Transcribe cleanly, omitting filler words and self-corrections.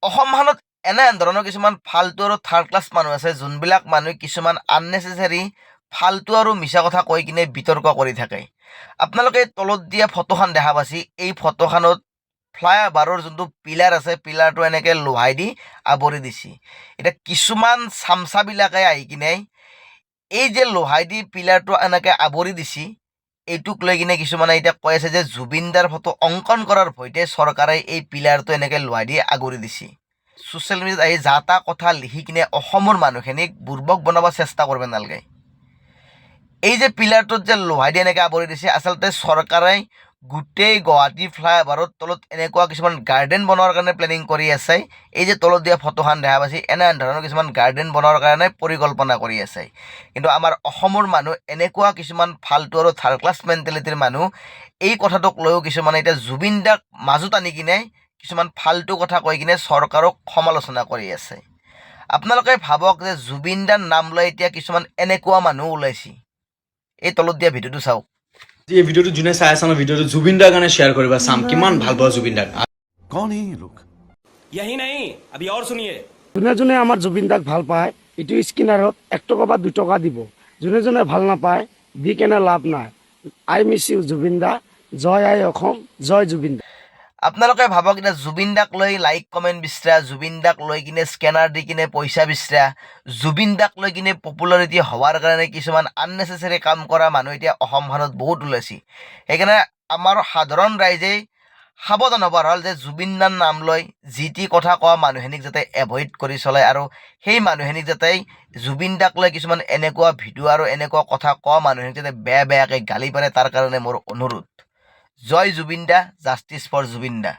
অসমখনত এনে ধৰণৰ কিছুমান ফাল্টু আৰু থাৰ্ড ক্লাছ মানুহ আছে, যোনবিলাক মানুহে কিছুমান আননেচেচাৰী ফাল্টু আৰু মিছা কথা কৈ কিনে বিতৰ্ক কৰি থাকে। আপোনালোকে তলত দিয়া ফটোখন দেখা পাইছে। এই ফটোখনত ফ্লাইঅভাৰৰ যোনটো পিলাৰ আছে, পিলাৰটো এনেকৈ লোহাই দি আৱৰি দিছে। এতিয়া কিছুমান চামচাবিলাকে আহি কিনে এই যে লোহাই দি পিলাৰটো এনেকৈ আৱৰি দিছে, এইটোক লৈ কিনে কিছুমানে এতিয়া কৈ আছে যে জুবিনদাৰ ফটো অংকন কৰাৰ ভয়তে চৰকাৰে এই পিলাৰটো এনেকৈ লোহাই দি আগুৰি দিছে। ছ'চিয়েল মিডিয়াত আহি যা তা কথা লিখি কিনে অসমৰ মানুহখিনিক বুৰ্বক বনাব চেষ্টা কৰিব নালাগে। এই যে পিলাৰটোত যে লোহাই দি এনেকৈ আৱৰি দিছে, আচলতে চৰকাৰে গোটেই গুৱাহাটী ফ্লাইঅভাৰৰ তলত এনেকুৱা কিছুমান গাৰ্ডেন বনোৱাৰ কাৰণে প্লেনিং কৰি আছে। এই যে তলত দিয়া ফটোখন দেখা পাইছে, এনে ধৰণৰ কিছুমান গাৰ্ডেন বনোৱাৰ কাৰণে পৰিকল্পনা কৰি আছে। কিন্তু আমাৰ অসমৰ মানুহ এনেকুৱা কিছুমান ফাল্টু আৰু থাৰ্ড ক্লাছ মেণ্টেলিটিৰ মানুহ, এই কথাটোক লৈও কিছুমানে এতিয়া জুবিন দাক মাজত আনি কিনে কিছুমান ফাল্টু কথা কৈ কিনে চৰকাৰক সমালোচনা কৰি আছে। আপোনালোকে ভাবক যে জুবিন দাৰ নাম লৈ এতিয়া কিছুমান এনেকুৱা মানুহ ওলাইছে। এই তলত দিয়া ভিডিঅ'টো চাওক। এই ভিডিঅ'টো যোনে চাই আছে, ভিডিঅ'টো জুবিন দাৰ কাৰণে শ্বেয়াৰ কৰিবা, চাম কিমান ভাল পাওঁ জুবিন দাক। कौन है ये लोग? यही नहीं, अभी और सुनिए। যোনে যোনে আমাৰ জুবিন দাক ভাল পায়, এইটো স্কিনাৰত 1 টকা বা 2 টকা দিব। যোনে যোনে ভাল নাপায়, দি কেনে লাভ নাই। আই মিছ ইউ জুবিন দা, জয় আই অসম, জয় জুবিন দা। আপোনালোকে ভাবক এতিয়া জুবিন দাক লৈ লাইক কমেণ্ট বিচৰা, জুবিন দাক লৈ কিনে স্কেনাৰ দি কিনে পইচা বিচৰা, জুবিন দাক লৈ কিনে পপুলাৰিটি হোৱাৰ কাৰণে কিছুমান আননেচেচাৰী কাম কৰা মানুহ এতিয়া অসমখনত বহুত ওলাইছে। সেইকাৰণে আমাৰ সাধাৰণ ৰাইজে সাৱধান হ'ব হ'ল যে জুবিন দাৰ নাম লৈ যি টি কথা কোৱা মানুহখিনিক যাতে এভইড কৰি চলে, আৰু সেই মানুহখিনিক যাতে জুবিন দাক লৈ কিছুমান এনেকুৱা ভিডিঅ' আৰু এনেকুৱা কথা কোৱা মানুহখিনিক যাতে বেয়া বেয়াকৈ গালি পাৰে, তাৰ কাৰণে মোৰ অনুৰোধ। জয় জুবিন দা, জাষ্টিছ ফৰ জুবিন দা।